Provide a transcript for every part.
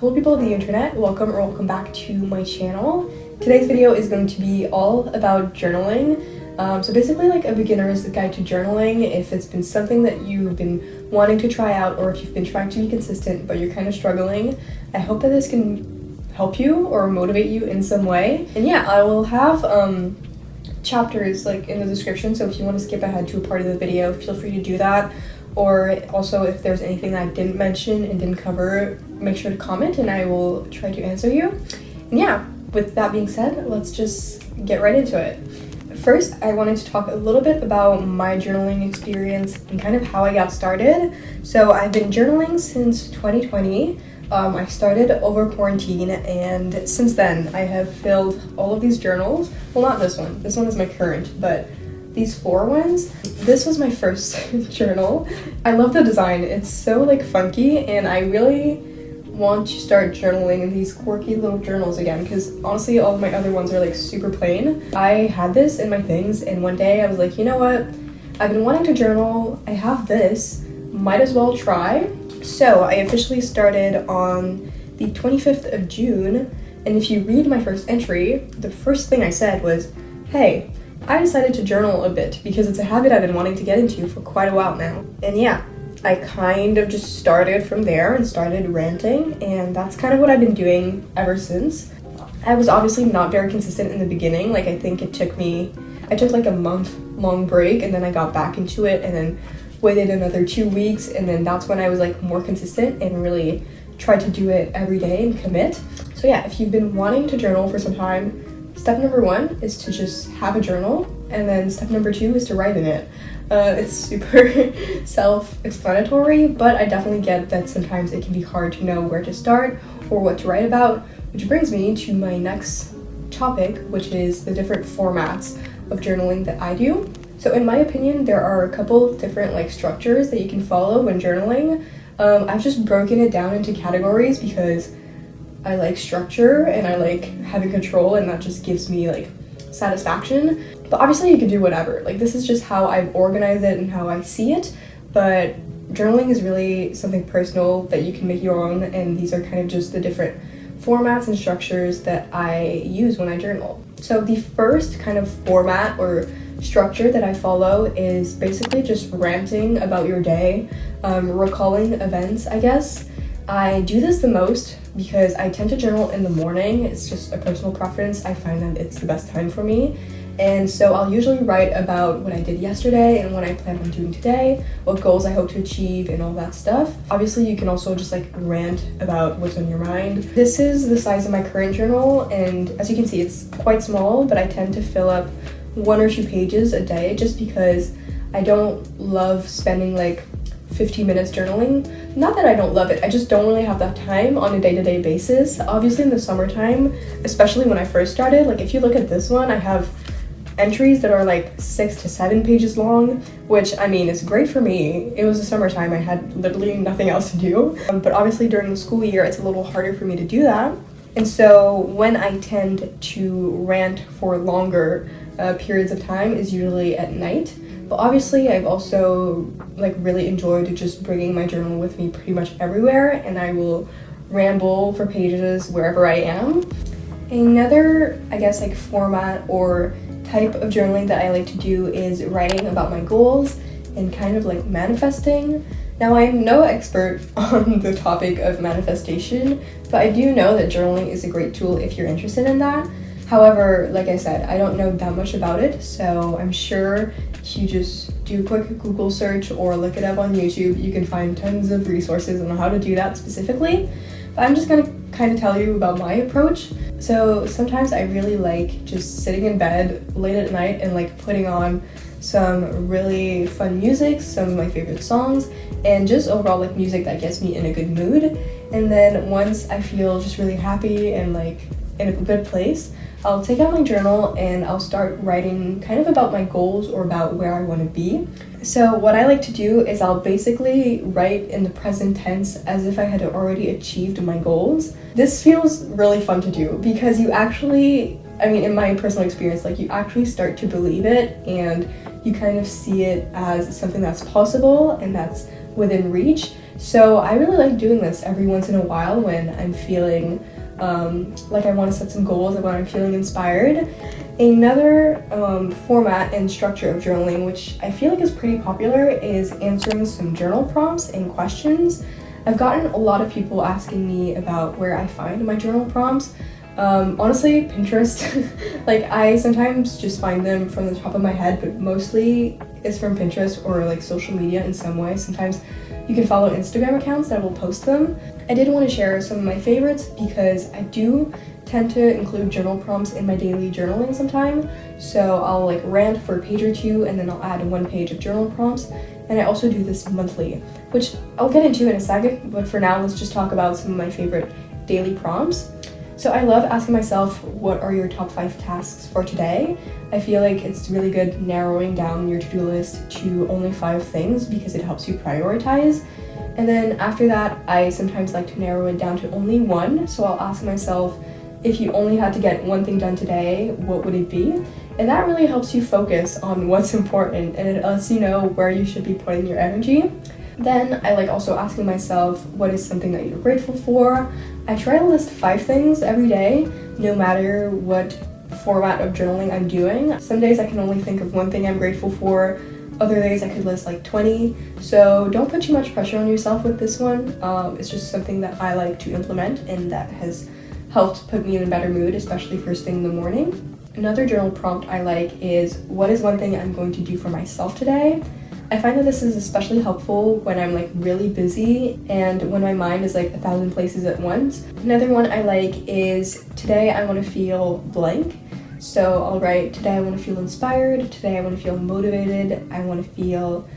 cool people of the internet, welcome back to my channel. Today's video is going to be all about journaling. So basically like a beginner's guide to journaling if it's been something that you've been wanting to try out or if you've been trying to be consistent but you're kind of struggling. I hope that this can help you or motivate you in some way. And yeah, I will have chapters like in the description, so if you want to skip ahead to a part of the video, feel free to do that. Or also if there's anything that I didn't mention and didn't cover, make sure to comment and I will try to answer you. And yeah, with that being said, let's just get right into it. First, I wanted to talk a little bit about my journaling experience and kind of how I got started. So I've been journaling since 2020. I started over quarantine, and since then I have filled all of these journals. Well, not this one. This one is my current, but these 4 ones. This was my first journal. I love the design. It's so like funky, and I really want to start journaling in these quirky little journals again, because honestly all of my other ones are like super plain. I had this in my things, and one day I was like, you know what? I've been wanting to journal. I have this. Might as well try. So I officially started on the 25th of June, and if you read my first entry, the first thing I said was, hey, I decided to journal a bit because it's a habit I've been wanting to get into for quite a while now. And yeah, I kind of just started from there and started ranting, and that's kind of what I've been doing ever since. I was obviously not very consistent in the beginning. Like I think I took like a month-long break, and then I got back into it and then waited another 2 weeks, and then that's when I was like more consistent and really tried to do it every day and commit. So yeah, if you've been wanting to journal for some time, step number 1 is to just have a journal, and then step number 2 is to write in it. It's super self-explanatory, but I definitely get that sometimes it can be hard to know where to start or what to write about, which brings me to my next topic, which is the different formats of journaling that I do. So in my opinion, there are a couple different like structures that you can follow when journaling. I've just broken it down into categories because I like structure and I like having control, and that just gives me like satisfaction. But obviously you can do whatever. Like this is just how I've organized it and how I see it. But journaling is really something personal that you can make your own, and these are kind of just the different formats and structures that I use when I journal. So the first kind of format or structure that I follow is basically just ranting about your day, recalling events, I guess. I do this the most because I tend to journal in the morning. It's just a personal preference. I find that it's the best time for me. And so I'll usually write about what I did yesterday and what I plan on doing today, what goals I hope to achieve, and all that stuff. Obviously, you can also just like rant about what's on your mind. This is the size of my current journal, and as you can see, it's quite small, but I tend to fill up 1 or 2 pages a day just because I don't love spending like 15 minutes journaling. Not that I don't love it, I just don't really have that time on a day-to-day basis. Obviously in the summertime, especially when I first started, like if you look at this one, I have entries that are like 6 to 7 pages long, which I mean is great for me. It was the summertime, I had literally nothing else to do. But obviously during the school year, it's a little harder for me to do that. And so when I tend to rant for longer periods of time is usually at night. But obviously I've also like really enjoyed just bringing my journal with me pretty much everywhere, and I will ramble for pages wherever I am. Another, I guess, like format or type of journaling that I like to do is writing about my goals and kind of like manifesting. Now, I'm no expert on the topic of manifestation, but I do know that journaling is a great tool if you're interested in that. However, like I said, I don't know that much about it, so I'm sure if you just do a quick Google search or look it up on YouTube, you can find tons of resources on how to do that specifically. But I'm just gonna kind of tell you about my approach. So sometimes I really like just sitting in bed late at night and like putting on some really fun music, some of my favorite songs, and just overall like music that gets me in a good mood. And then once I feel just really happy and like in a good place, I'll take out my journal and I'll start writing kind of about my goals or about where I want to be. So what I like to do is I'll basically write in the present tense as if I had already achieved my goals. This feels really fun to do because you actually, I mean, in my personal experience, like you actually start to believe it and you kind of see it as something that's possible and that's within reach. So I really like doing this every once in a while when I'm feeling like I want to set some goals, like when I'm feeling inspired. Another format and structure of journaling, which I feel like is pretty popular, is answering some journal prompts and questions. I've gotten a lot of people asking me about where I find my journal prompts. Honestly, Pinterest. Like, I sometimes just find them from the top of my head, but mostly it's from Pinterest or like social media in some way. Sometimes you can follow Instagram accounts that will post them. I did want to share some of my favorites because I do tend to include journal prompts in my daily journaling sometime. So I'll like rant for a page or two and then I'll add 1 page of journal prompts. And I also do this monthly, which I'll get into in a second, but for now let's just talk about some of my favorite daily prompts. So I love asking myself, what are your top 5 tasks for today? I feel like it's really good narrowing down your to-do list to only 5 things because it helps you prioritize. And then after that, I sometimes like to narrow it down to only 1. So I'll ask myself, if you only had to get 1 thing done today, what would it be? And that really helps you focus on what's important, and it lets you know where you should be putting your energy. Then I like also asking myself, what is something that you're grateful for? I try to list 5 things every day, no matter what format of journaling I'm doing. Some days I can only think of 1 thing I'm grateful for. Other days I could list like 20. So don't put too much pressure on yourself with this one. It's just something that I like to implement and that has helped put me in a better mood, especially first thing in the morning. Another journal prompt I like is, what is 1 thing I'm going to do for myself today? I find that this is especially helpful when I'm like really busy and when my mind is like 1,000 places at once. Another one I like is, today I want to feel blank. So I'll write, today I want to feel inspired, today I want to feel motivated, I want to feel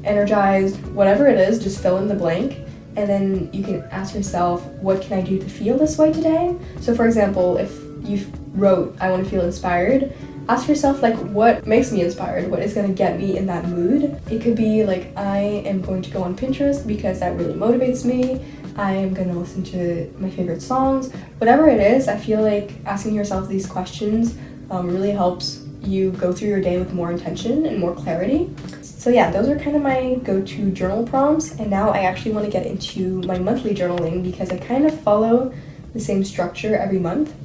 energized, whatever it is, just fill in the blank. And then you can ask yourself, what can I do to feel this way today? So for example, if you wrote, I want to feel inspired, ask yourself like, what makes me inspired? What is going to get me in that mood? It could be like, I am going to go on Pinterest because that really motivates me. I am going to listen to my favorite songs. Whatever it is, I feel like asking yourself these questions really helps you go through your day with more intention and more clarity. So yeah, those are kind of my go-to journal prompts. And now I actually want to get into my monthly journaling because I kind of follow the same structure every month.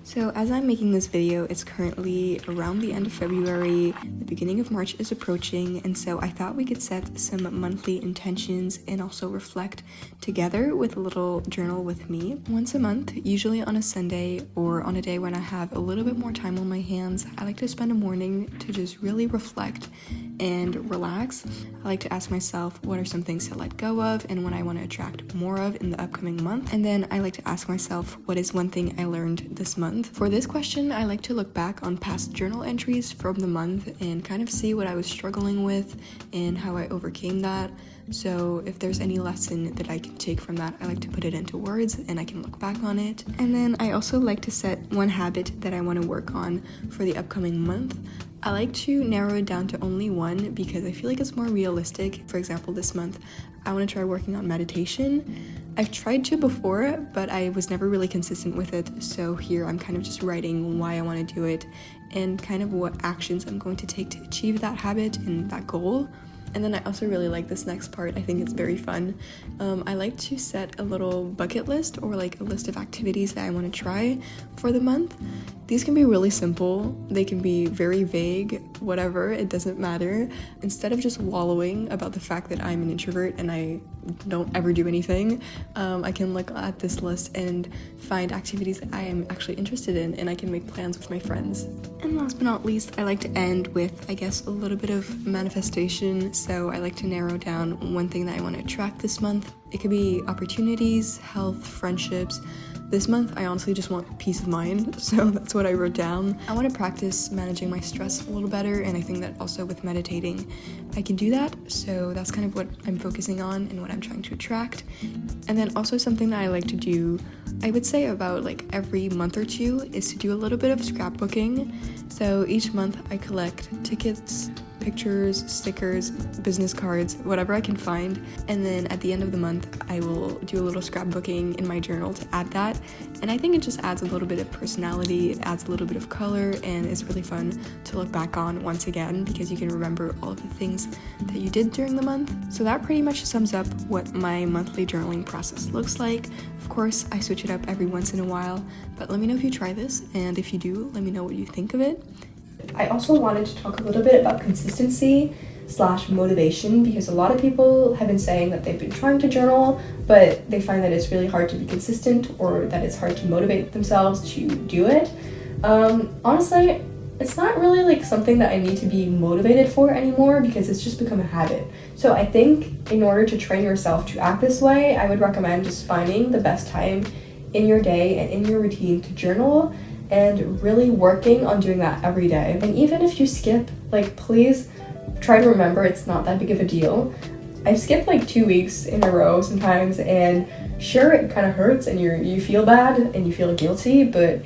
So as I'm making this video, it's currently around the end of February, the beginning of March is approaching, and so I thought we could set some monthly intentions and also reflect together with a little journal with me. Once a month, usually on a Sunday or on a day when I have a little bit more time on my hands, I like to spend a morning to just really reflect and relax. I like to ask myself, what are some things to let go of and what I want to attract more of in the upcoming month. And then I like to ask myself, what is 1 thing I learned this month? For this question, I like to look back on past journal entries from the month and kind of see what I was struggling with and how I overcame that. So if there's any lesson that I can take from that, I like to put it into words and I can look back on it. And then I also like to set 1 habit that I want to work on for the upcoming month. I like to narrow it down to only 1 because I feel like it's more realistic. For example, this month, I want to try working on meditation. I've tried to before, but I was never really consistent with it. So here I'm kind of just writing why I want to do it and kind of what actions I'm going to take to achieve that habit and that goal. And then I also really like this next part. I think it's very fun. I like to set a little bucket list or like a list of activities that I want to try for the month. These can be really simple. They can be very vague, whatever, it doesn't matter. Instead of just wallowing about the fact that I'm an introvert and I don't ever do anything, I can look at this list and find activities that I am actually interested in, and I can make plans with my friends. And last but not least, I like to end with, I guess, a little bit of manifestation. So I like to narrow down 1 thing that I want to attract this month. It could be opportunities, health, friendships. This month, I honestly just want peace of mind, so that's what I wrote down. I want to practice managing my stress a little better, and I think that also with meditating, I can do that, so that's kind of what I'm focusing on and what I'm trying to attract. And then also something that I like to do, I would say about like every month or 2, is to do a little bit of scrapbooking. So each month I collect tickets pictures, stickers, business cards, whatever I can find. And then at the end of the month, I will do a little scrapbooking in my journal to add that. And I think it just adds a little bit of personality, it adds a little bit of color, and it's really fun to look back on once again because you can remember all of the things that you did during the month. So that pretty much sums up what my monthly journaling process looks like. Of course, I switch it up every once in a while, but let me know if you try this, and if you do, let me know what you think of it. I also wanted to talk a little bit about consistency / motivation, because a lot of people have been saying that they've been trying to journal, but they find that it's really hard to be consistent or that it's hard to motivate themselves to do it. Honestly, it's not really like something that I need to be motivated for anymore because it's just become a habit. So I think in order to train yourself to act this way, I would recommend just finding the best time in your day and in your routine to journal and really working on doing that every day. And even if you skip, like, please try to remember it's not that big of a deal. I've skipped like 2 weeks in a row sometimes, and sure, it kind of hurts and you feel bad and you feel guilty, but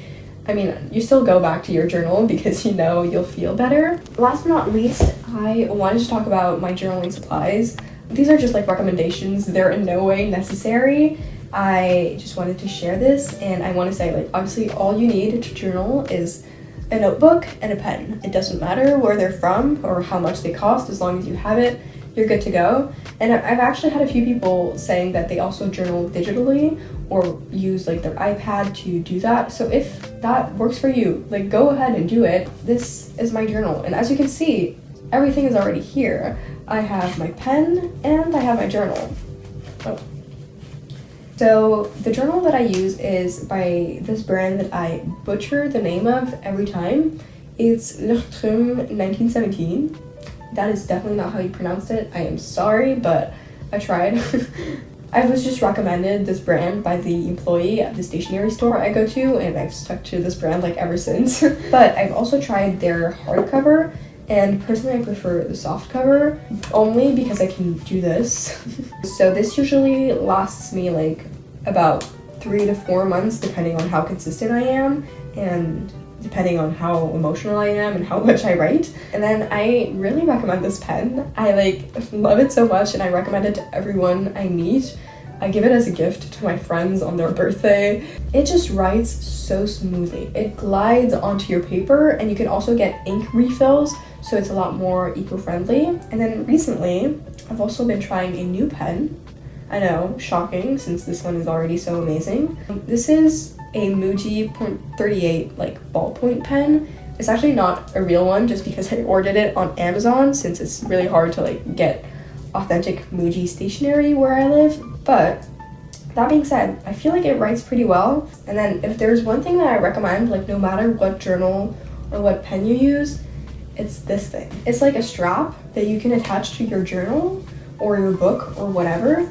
I mean, you still go back to your journal because you know you'll feel better. Last but not least, I wanted to talk about my journaling supplies. These are just like recommendations. They're in no way necessary. I just wanted to share this, and I want to say, like, obviously all you need to journal is a notebook and a pen. It doesn't matter where they're from or how much they cost, as long as you have it, you're good to go. And I've actually had a few people saying that they also journal digitally or use like their iPad to do that. So if that works for you, like, go ahead and do it. This is my journal, and as you can see, everything is already here. I have my pen and I have my journal. Oh. So the journal that I use is by this brand that I butcher the name of every time. It's Lertrum 1917. That is definitely not how you pronounced it. I am sorry, but I tried. I was just recommended this brand by the employee at the stationery store I go to, and I've stuck to this brand like ever since. But I've also tried their hardcover, and personally I prefer the soft cover only because I can do this. So this usually lasts me like about 3 to 4 months depending on how consistent I am and depending on how emotional I am and how much I write. And then I really recommend this pen. I like love it so much, and I recommend it to everyone I meet. I give it as a gift to my friends on their birthday. It just writes so smoothly. It glides onto your paper, and you can also get ink refills, so it's a lot more eco-friendly. And then recently, I've also been trying a new pen. I know, shocking, since this one is already so amazing. This is a Muji .38 like ballpoint pen. It's actually not a real one just because I ordered it on Amazon, since it's really hard to like get authentic Muji stationery where I live. But that being said, I feel like it writes pretty well. And then if there's one thing that I recommend, like no matter what journal or what pen you use, it's this thing. It's like a strap that you can attach to your journal or your book or whatever,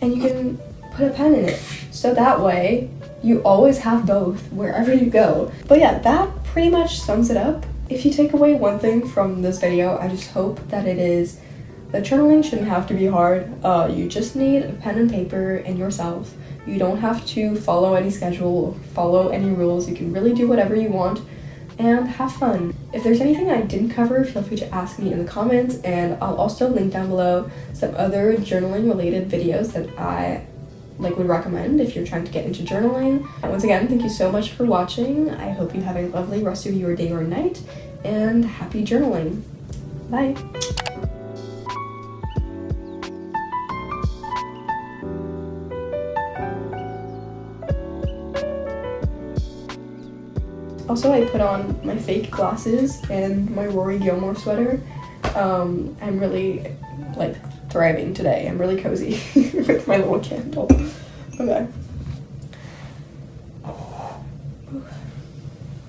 and you can put a pen in it. So that way you always have both wherever you go. But yeah, that pretty much sums it up. If you take away one thing from this video, I just hope that it is that journaling shouldn't have to be hard. You just need a pen and paper and yourself. You don't have to follow any schedule, follow any rules. You can really do whatever you want and have fun. If there's anything I didn't cover, feel free to ask me in the comments, and I'll also link down below some other journaling related videos that I would recommend if you're trying to get into journaling. And once again, thank you so much for watching. I hope you have a lovely rest of your day or night, and happy journaling. Bye. Also, I put on my fake glasses and my Rory Gilmore sweater. I'm really thriving today. I'm really cozy with my little candle. Okay.